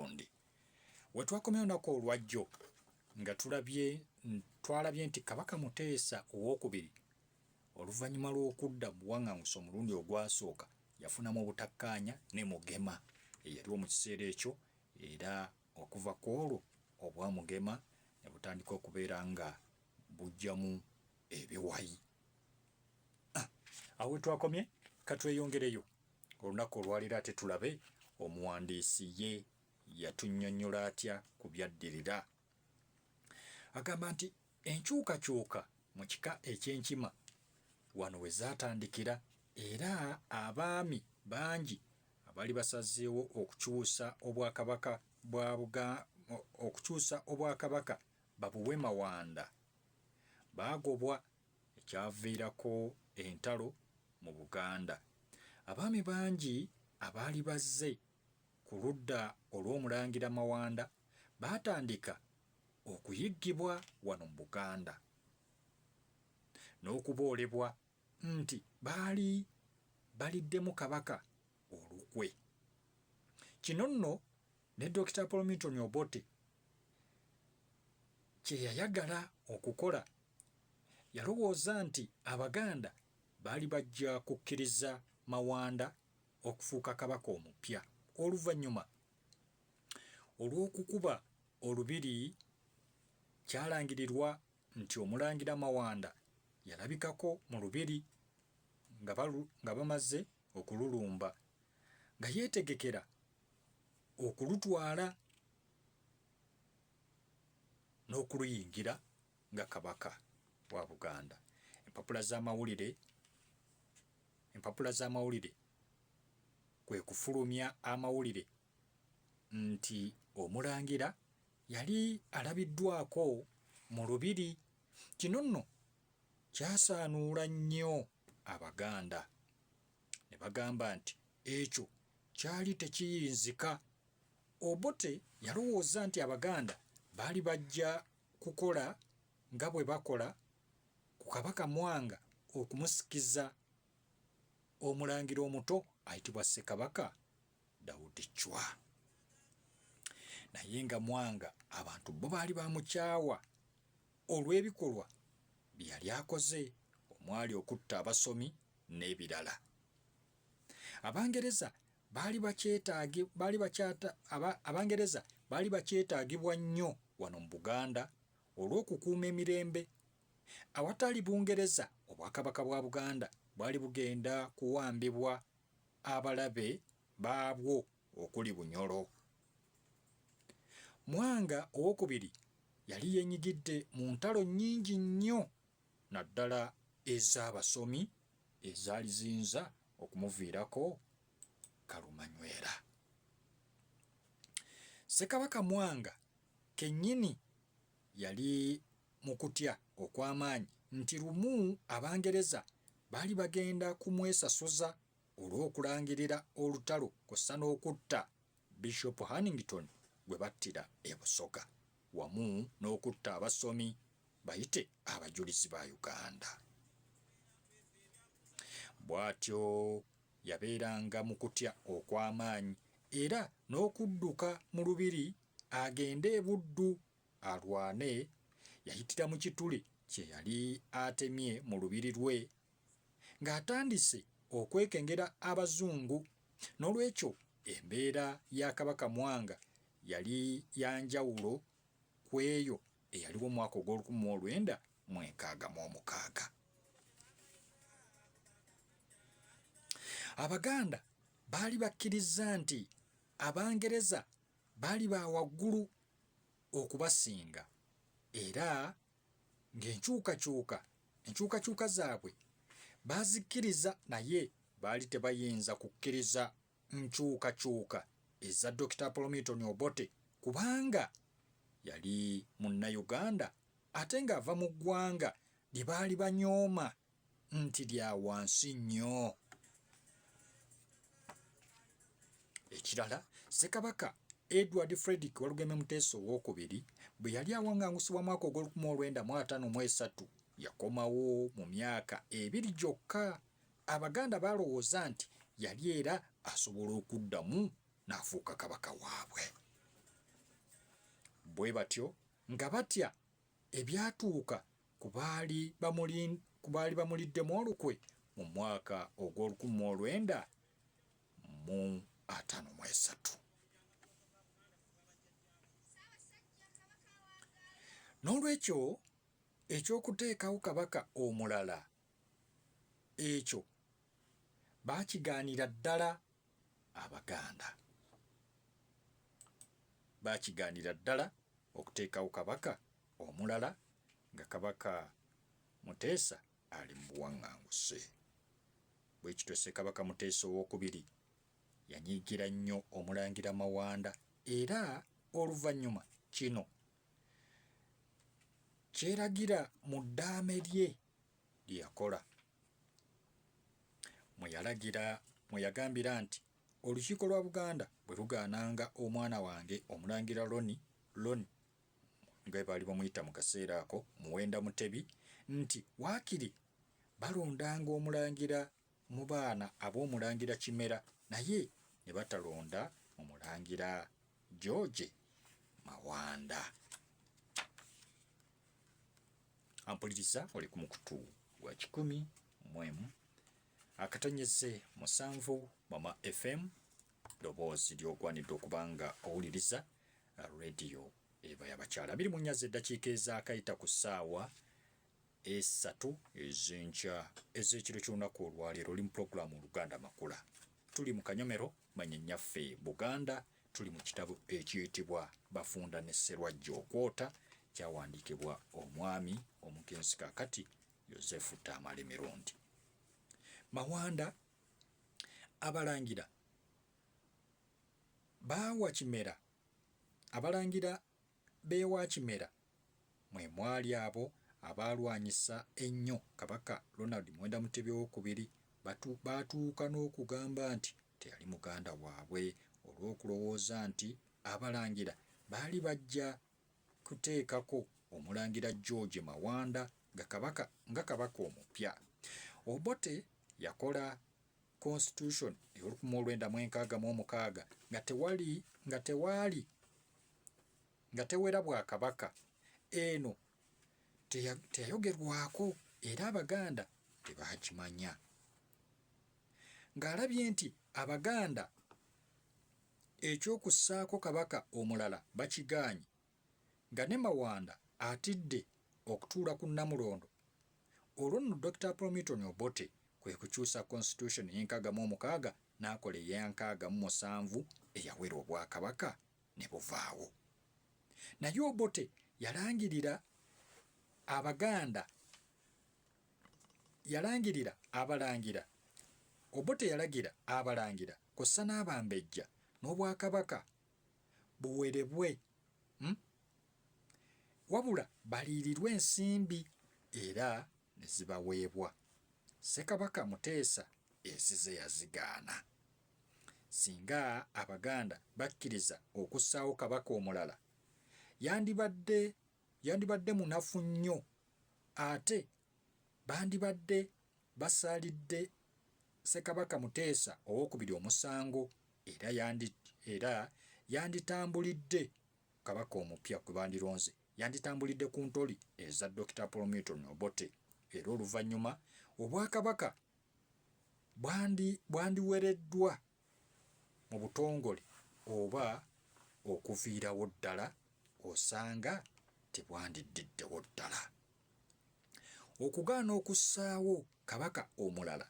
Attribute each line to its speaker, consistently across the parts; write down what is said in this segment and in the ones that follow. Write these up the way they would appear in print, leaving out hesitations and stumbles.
Speaker 1: gundi. Wetwakomye olunaku olwajjo nga twalabye nti Kabaka Muteesa owookubiri oluvannyuma lw'okudda mu buwaŋŋanguse omulundi ogwasooka yafunamu obutakkaanya ne Mugema eyaliwo mu kiseera ekyo, era okuva ku olwo obwa Mugema ne butandika okubeera nga bujjamu ebiwayi. Awo wetwakomye katweyongereyo olunaku olwaliro ate tulabe omuwandiisi ye yatunnyonnyola atya ku byaddirira. Agamba nti enkyukakyuka mu kika eky'Enkima wano we zaatandikira, era abaami bangi abaali basazeewo okukyusa obwakabaka babuwe Mawanda baagobwa, ekyaviirako entalo mu Buganda. Abaami bangi abaali bazze ku ludda olw'Omulangira Mawanda baatandika okuyiggibwa wano mu Buganda n'okuboolebwa nti baali baliddemu Kabaka olukwe. Kino nno ne Dr. Paul Milton Obote kye yayagala okukola, yalowooza nti Abaganda baali bajja kukkiriza Mawanda okufuuka Kabaka omupya oluvannyuma olw'okukuba olubiri. Kyalangirirwa nti Omulangira Mawanda yalabikako mu lubiri nga bamaze okululumba, nga yeetegekera okulutwala n'okuluyingira nga Kabaka wa Buganda. Empapula z'amawulire kwe kufulumya amawulire nti Omulangira yali alabiddwako mu lubiri. Kino nno kyasaanuula nnyo Abaganda, ne bagamba nti ekyo kyali tekiyinzika. Obote yalowooza nti Abaganda baali bajja kukola nga bwe bakola ku Kabaka Mwanga okumusikiza Omulangira omuto ayitibwa Ssekabaka Daudi Chwa. Naye nga Mwanga abantu bo baali bamukyawa olw'ebikolwa bye yali akoze, omwali okutta abasomi n'ebirala. Abangereza baali bakyetaagibwa nnyo wano mu Buganda olw'okukuuma emirembe. Awatali Bungereza, Obwakabaka bwa Buganda bwali bugenda kuwambibwa abalabe baabwo okuli Bunyoro. Mwanga owookubiri yali yeenyigidde mu ntalo nnyingi nnyo, naddala ez'abasomi ezaali ziyinza okumuviirako kalumanywera. Ssekabaka Mwanga kennyini yali mu kutya okw'amaanyi nti lumu Abangereza baali bagenda kumwesasuza olw'okulangirira olutalo kw'ossa n'okutta Bishop Hannington gwe battira e Busoga, wamu n'okutta abasomi bayite abajulizi ba Uganda. Bw'atyo yabeeranga mu kutya okw'amaanyi, era n'okudduka mu lubiri agende e Buddu alwane yayitira mu kitule kye yali atemye mu lubiri lwe ng'atandise okwekengera Abazungu. N'olwekyo embeera ya Kabaka Mwanga yali ya njawulo ku eyo eyaliwo mu mwaka ogw'1966. Abaganda baali bakkiriza nti Abangereza baali ba waggulu okubasinga, era ng'enkyukakyuka zaabwe baazikkiriza, naye baali tebayinza kukkiriza nkyukakyuka eza Dr. Paul Milton Obote kubanga yali Munnayuganda ate ng'ava mu ggwanga lye baali banyooma nti lya wansi nnyo. Ekirala, Ssekabaka Edward Frederick Walugeme Muteesa owookubiri bwe yali awaŋŋangusibwa mwaka ogw'1953 yakomawo mu myaka 2 gyokka. Abaganda baalowooza nti yali era asobola okuddamu n'afuuka kabaka waabwe. bwe batyo nga batya ebyatuuka ku baali bamuliddemu olukwe mu mwaka ogw'1953. N'olwekyo ekyokuteekawo kabaka omulala ekyo baakigaanira ddala Abaganda. Baakigaanira ddala okuteekawo kabaka omulala nga Kabaka Muteesa ali mu buwaŋŋanguse. Bwe kityo Ssekabaka Muteesa II yanyiigira nnyo Omulangira Mawanda era oluvannyuma kino kyeragira mu ddaame lye lye yakola mwe yagambira nti olukiiko lwa Buganda bwe lugaananga omwana wange Omulangira Loni nga baali bamuyita mu kaseera ako Muwenda Mutebi nti waakiri balondanga omulangira mu baana ab'Omulangira Kimera naye ne batalonda Omulangira George Mawanda. Ampuliriza oli ku mukutu gwa 11 akatonyeze 7 Mama FM ddoboozi ly'ogwanidde okuba nga owuliriza radio eba y'abakyala. 24 eddakiika ezaakayita ku ssaawa 3 ez'enkya ez'ekiro ky'olunaku olwaleero oli mu pulogulaamu Oluganda Makula. Tuli mu Kanyomero manya nnyaffe Buganda, tuli mu kitabo ekiyitibwa Bafunda ne Sserwajja okwota kyawandiikibwa omwami omugenzi kaakati Yosefu Tamale Mirundi. Mawanda abalangira baawa Kimera, abalangira beewa Kimera mwe mwali abo abaalwanyisa ennyo Kabaka Ronald Muwenda Mutebi II baatuuka n'okugamba nti teyali muganda waabwe olw'okulowooza nti abalangira baali bajja kuteekako Omulangira George Mawanda nga kabaka omupya. Obote yakola constitution ey'Olunkumu nga tewera Bwakabaka. Eno teyayogerwako era Abaganda tebaakimanya. Ng'alabye nti Abaganda ekyokussaako kabaka omulala bakigaanye, nga ne Mawanda atidde okutuula ku Namulondo, olwo nno Dr. Promiton Obote kwe kukyusa constitution y'E66 n'akola ey'E67 eyawera Obwakabaka ne buvaawo. Naye Obote yalangirira abalangira. Obote yalagira abalangira kw'ossa n'Abambejja n'Obwakabaka buwerebwe, wabula baliirirwe ensimbi era ne zibaweebwa. Ssekabaka Muteesa ezize yazigaana. Singa Abaganda bakkiriza okussaawo kabaka omulala yandibadde munafu nnyo, ate bandibadde basaalidde Ssekabaka Muteesa II omusango era yanditambulidde kabaka omupya gwe bandironze yanditambulidde ku ntoli eza Dr. Promiton Obote, era oluvannyuma Obwakabaka bwandiwereddwa mu butongole oba okuviirawo ddala osanga tebwandiddiddewo ddala. Okugaana okussaawo kabaka omulala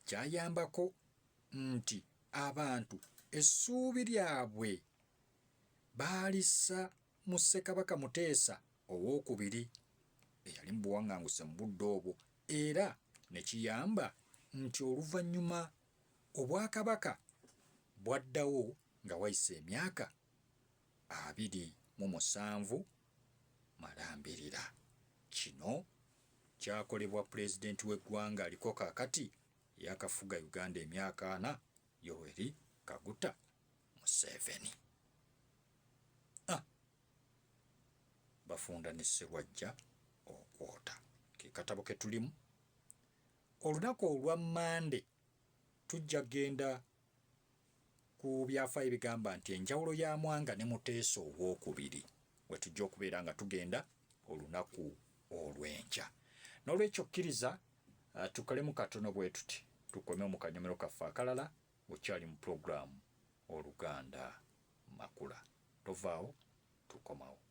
Speaker 1: kyayambako nti abantu essuubi lyabwe baalissa mu Ssekabaka Muteesa II eyali mu buwaŋŋanguse mu budde obwo, era ne kiyamba nti oluvannyuma Obwakabaka bwaddawo nga wayise emyaka 27 malambirira. Kino kyakolebwa pulezidenti w'eggwanga aliko kaakati yakafuga Uganda emyaka 4, Yoweri Kaguta Museveni. Bafunda ne Sserwajja okwota ke katabo ke tulimu. Olunaku olwa Mande tujja genda ku byafaayo bigamba nti enjawulo ya Mwanga ne Muteesa II we tujja okubeera nga tugenda olunaku olw'enkya. N'olwekyo kkiriza tukolemu katono bwe tuti tukome mu kanyomero kaffe akalala okyali mu pulogulaamu Oluganda Makula. Tovaawo, tukomawo.